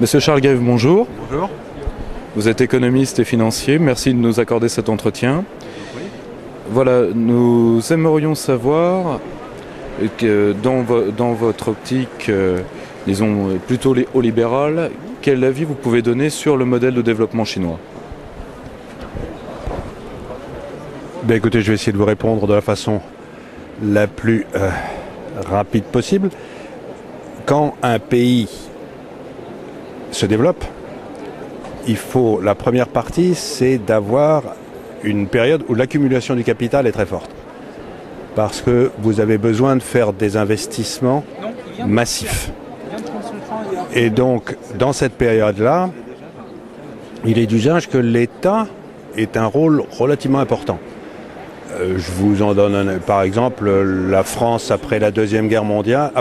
Monsieur Charles Gaeve, bonjour. Bonjour. Vous êtes économiste et financier. Merci de nous accorder cet entretien. Voilà, nous aimerions savoir que dans votre optique, disons plutôt libérale, quel avis vous pouvez donner sur le modèle de développement chinois? Ben écoutez, je vais essayer de vous répondre de la façon la plus rapide possible. Quand un pays se développe, la première partie, c'est d'avoir une période où l'accumulation du capital est très forte. Parce que vous avez besoin de faire des investissements massifs. Et donc, dans cette période-là, il est d'usage que l'État ait un rôle relativement important. Je vous en donne par exemple, la France après la Deuxième Guerre mondiale,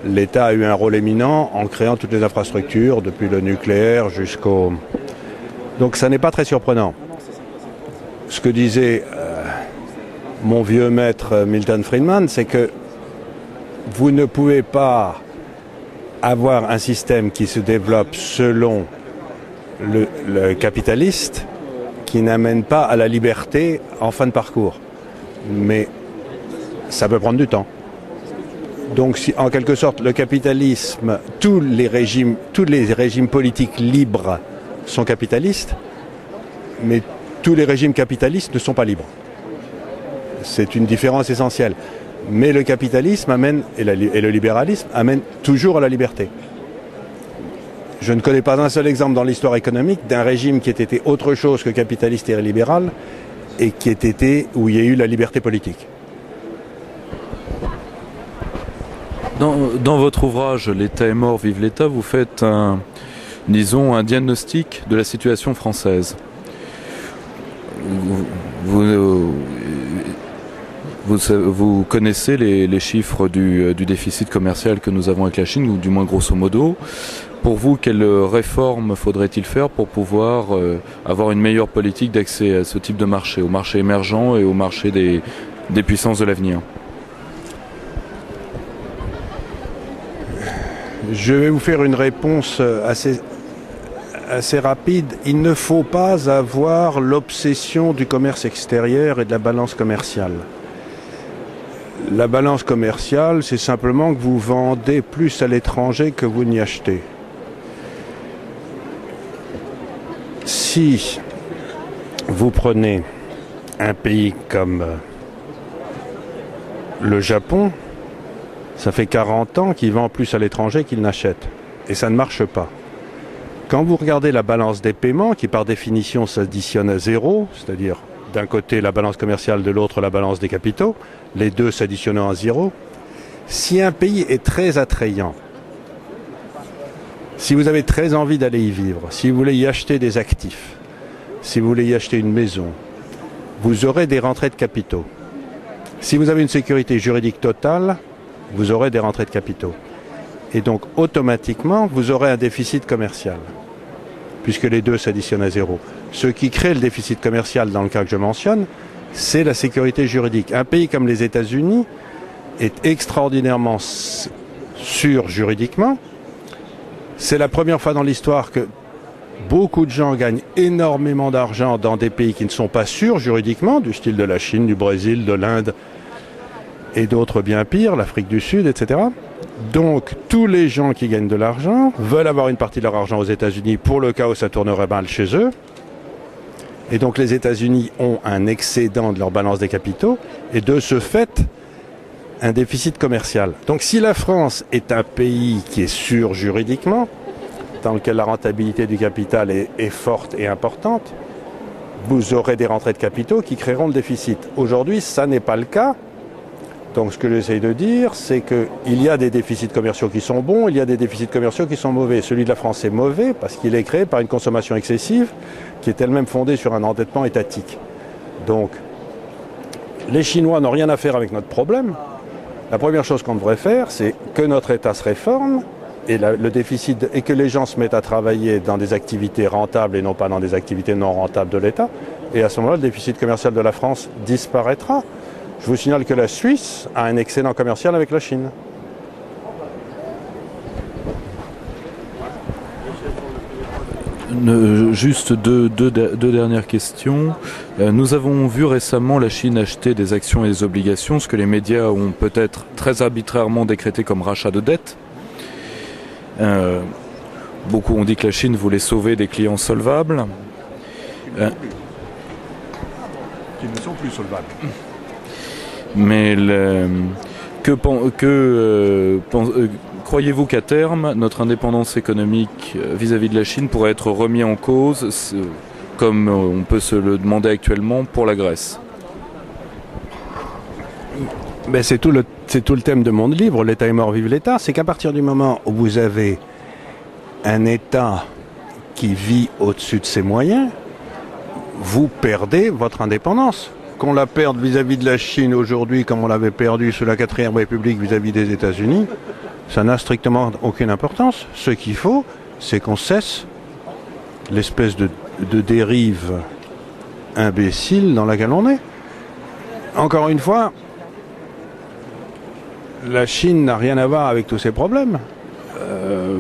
l'État a eu un rôle éminent en créant toutes les infrastructures, depuis le nucléaire jusqu'au... Donc ça n'est pas très surprenant. Ce que disait mon vieux maître Milton Friedman, c'est que vous ne pouvez pas avoir un système qui se développe selon le capitaliste qui n'amène pas à la liberté en fin de parcours. Mais ça peut prendre du temps. Donc, si, en quelque sorte, le capitalisme, tous les régimes politiques libres sont capitalistes, mais tous les régimes capitalistes ne sont pas libres. C'est une différence essentielle. Mais le capitalisme amène, et le libéralisme amènent toujours à la liberté. Je ne connais pas un seul exemple dans l'histoire économique d'un régime qui ait été autre chose que capitaliste et libéral et où il y a eu la liberté politique. Dans votre ouvrage « L'État est mort, vive l'État », vous faites un diagnostic de la situation française. Vous connaissez les chiffres du déficit commercial que nous avons avec la Chine, ou du moins grosso modo. Pour vous, quelles réformes faudrait-il faire pour pouvoir avoir une meilleure politique d'accès à ce type de marché, au marché émergent et au marché des puissances de l'avenir? Je vais vous faire une réponse assez rapide. Il ne faut pas avoir l'obsession du commerce extérieur et de la balance commerciale. La balance commerciale, c'est simplement que vous vendez plus à l'étranger que vous n'y achetez. Si vous prenez un pays comme le Japon, ça fait 40 ans qu'il vend plus à l'étranger qu'il n'achète. Et ça ne marche pas. Quand vous regardez la balance des paiements, qui par définition s'additionne à zéro, c'est-à-dire d'un côté la balance commerciale, de l'autre la balance des capitaux, les deux s'additionnant à zéro, si un pays est très attrayant, si vous avez très envie d'aller y vivre, si vous voulez y acheter des actifs, si vous voulez y acheter une maison, vous aurez des rentrées de capitaux. Si vous avez une sécurité juridique totale, vous aurez des rentrées de capitaux. Et donc, automatiquement, vous aurez un déficit commercial, puisque les deux s'additionnent à zéro. Ce qui crée le déficit commercial, dans le cas que je mentionne, c'est la sécurité juridique. Un pays comme les États-Unis est extraordinairement sûr juridiquement. C'est la première fois dans l'histoire que beaucoup de gens gagnent énormément d'argent dans des pays qui ne sont pas sûrs juridiquement, du style de la Chine, du Brésil, de l'Inde, et d'autres bien pires, l'Afrique du Sud, etc. Donc, tous les gens qui gagnent de l'argent veulent avoir une partie de leur argent aux États-Unis pour le cas où ça tournerait mal chez eux. Et donc, les États-Unis ont un excédent de leur balance des capitaux et de ce fait, un déficit commercial. Donc, si la France est un pays qui est sûr juridiquement, dans lequel la rentabilité du capital est forte et importante, vous aurez des rentrées de capitaux qui créeront le déficit. Aujourd'hui, ça n'est pas le cas. Donc ce que j'essaye de dire, c'est qu'il y a des déficits commerciaux qui sont bons, il y a des déficits commerciaux qui sont mauvais. Celui de la France est mauvais parce qu'il est créé par une consommation excessive qui est elle-même fondée sur un endettement étatique. Donc les Chinois n'ont rien à faire avec notre problème. La première chose qu'on devrait faire, c'est que notre État se réforme et le déficit, et que les gens se mettent à travailler dans des activités rentables et non pas dans des activités non rentables de l'État. Et à ce moment-là, le déficit commercial de la France disparaîtra. Je vous signale que la Suisse a un excédent commercial avec la Chine. Juste deux dernières questions. Nous avons vu récemment la Chine acheter des actions et des obligations, ce que les médias ont peut-être très arbitrairement décrété comme rachat de dettes. Beaucoup ont dit que la Chine voulait sauver des clients solvables. Qui ne sont plus solvables. Mais croyez-vous qu'à terme, notre indépendance économique vis-à-vis de la Chine pourrait être remise en cause, comme on peut se le demander actuellement pour la Grèce? Ben c'est tout le thème de mon livre, l'État est mort, vive l'État. C'est qu'à partir du moment où vous avez un État qui vit au-dessus de ses moyens, vous perdez votre indépendance. Qu'on la perde vis-à-vis de la Chine aujourd'hui, comme on l'avait perdu sous la 4e République vis-à-vis des États-Unis, ça n'a strictement aucune importance. Ce qu'il faut, c'est qu'on cesse l'espèce de dérive imbécile dans laquelle on est. Encore une fois, la Chine n'a rien à voir avec tous ces problèmes.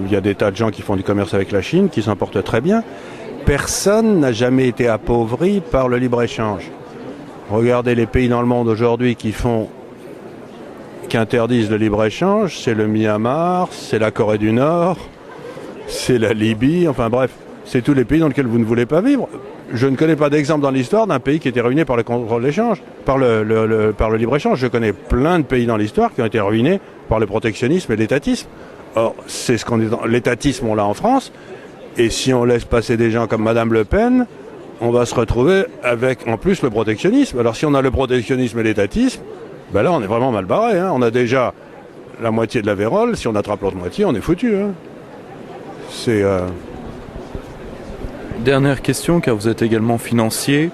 Il y a des tas de gens qui font du commerce avec la Chine, qui s'en portent très bien. Personne n'a jamais été appauvri par le libre-échange. Regardez les pays dans le monde aujourd'hui qui interdisent le libre-échange, c'est le Myanmar, c'est la Corée du Nord, c'est la Libye, enfin bref, c'est tous les pays dans lesquels vous ne voulez pas vivre. Je ne connais pas d'exemple dans l'histoire d'un pays qui était ruiné par le contrôle d'échange, par le libre-échange. Je connais plein de pays dans l'histoire qui ont été ruinés par le protectionnisme et l'étatisme. Or, c'est ce qu'on est dans l'étatisme, on l'a en France, et si on laisse passer des gens comme Madame Le Pen, on va se retrouver avec en plus le protectionnisme. Alors si on a le protectionnisme et l'étatisme, ben là on est vraiment mal barré. Hein. On a déjà la moitié de la vérole, si on attrape l'autre moitié, on est foutu. Hein. C'est... Dernière question, car vous êtes également financier.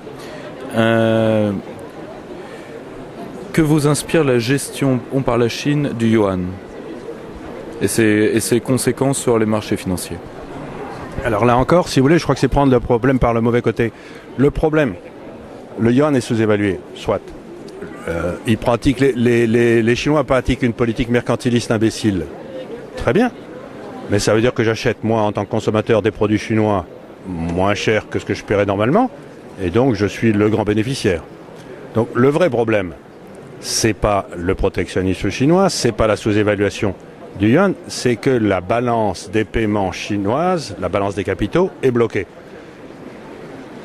Que vous inspire la gestion par la Chine du yuan et ses conséquences sur les marchés financiers? Alors là encore, si vous voulez, je crois que c'est prendre le problème par le mauvais côté. Le problème, le yuan est sous-évalué, soit. Les Chinois pratiquent une politique mercantiliste imbécile. Très bien. Mais ça veut dire que j'achète, moi, en tant que consommateur, des produits chinois moins chers que ce que je paierais normalement. Et donc, je suis le grand bénéficiaire. Donc, le vrai problème, c'est pas le protectionnisme chinois, c'est pas la sous-évaluation du yuan, c'est que la balance des paiements chinoise, la balance des capitaux, est bloquée.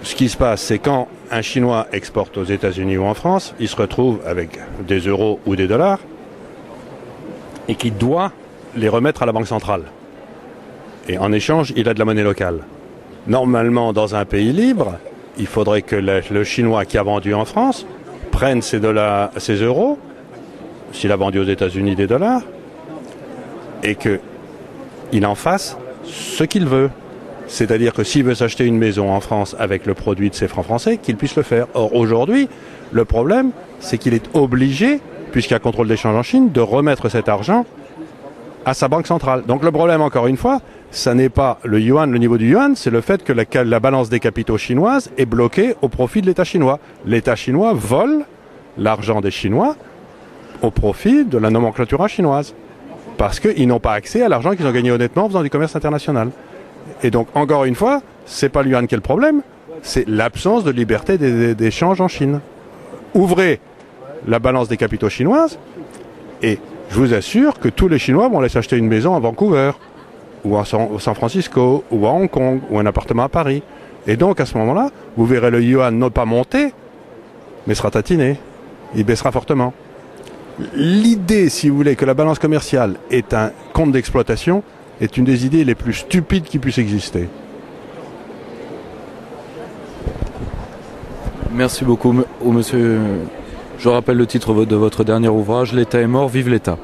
Ce qui se passe, c'est quand un Chinois exporte aux États-Unis ou en France, il se retrouve avec des euros ou des dollars et qu'il doit les remettre à la banque centrale. Et en échange, il a de la monnaie locale. Normalement, dans un pays libre, il faudrait que le Chinois qui a vendu en France prenne ses euros, s'il a vendu aux États-Unis des dollars, et qu'il en fasse ce qu'il veut. C'est-à-dire que s'il veut s'acheter une maison en France avec le produit de ses francs français, qu'il puisse le faire. Or, aujourd'hui, le problème, c'est qu'il est obligé, puisqu'il y a contrôle d'échange en Chine, de remettre cet argent à sa banque centrale. Donc le problème, encore une fois, ça n'est pas le yuan, le niveau du yuan, c'est le fait que la balance des capitaux chinoise est bloquée au profit de l'État chinois. L'État chinois vole l'argent des Chinois au profit de la nomenclature chinoise. Parce qu'ils n'ont pas accès à l'argent qu'ils ont gagné honnêtement en faisant du commerce international. Et donc, encore une fois, c'est pas le yuan qui est le problème, c'est l'absence de liberté d'échange en Chine. Ouvrez la balance des capitaux chinoises, et je vous assure que tous les Chinois vont aller s'acheter une maison à Vancouver, ou à San Francisco, ou à Hong Kong, ou un appartement à Paris. Et donc, à ce moment-là, vous verrez le yuan non pas monter, mais sera tatiné. Il baissera fortement. L'idée, si vous voulez, que la balance commerciale est un compte d'exploitation est une des idées les plus stupides qui puissent exister. Merci beaucoup, monsieur. Je rappelle le titre de votre dernier ouvrage, L'État est mort, vive l'État.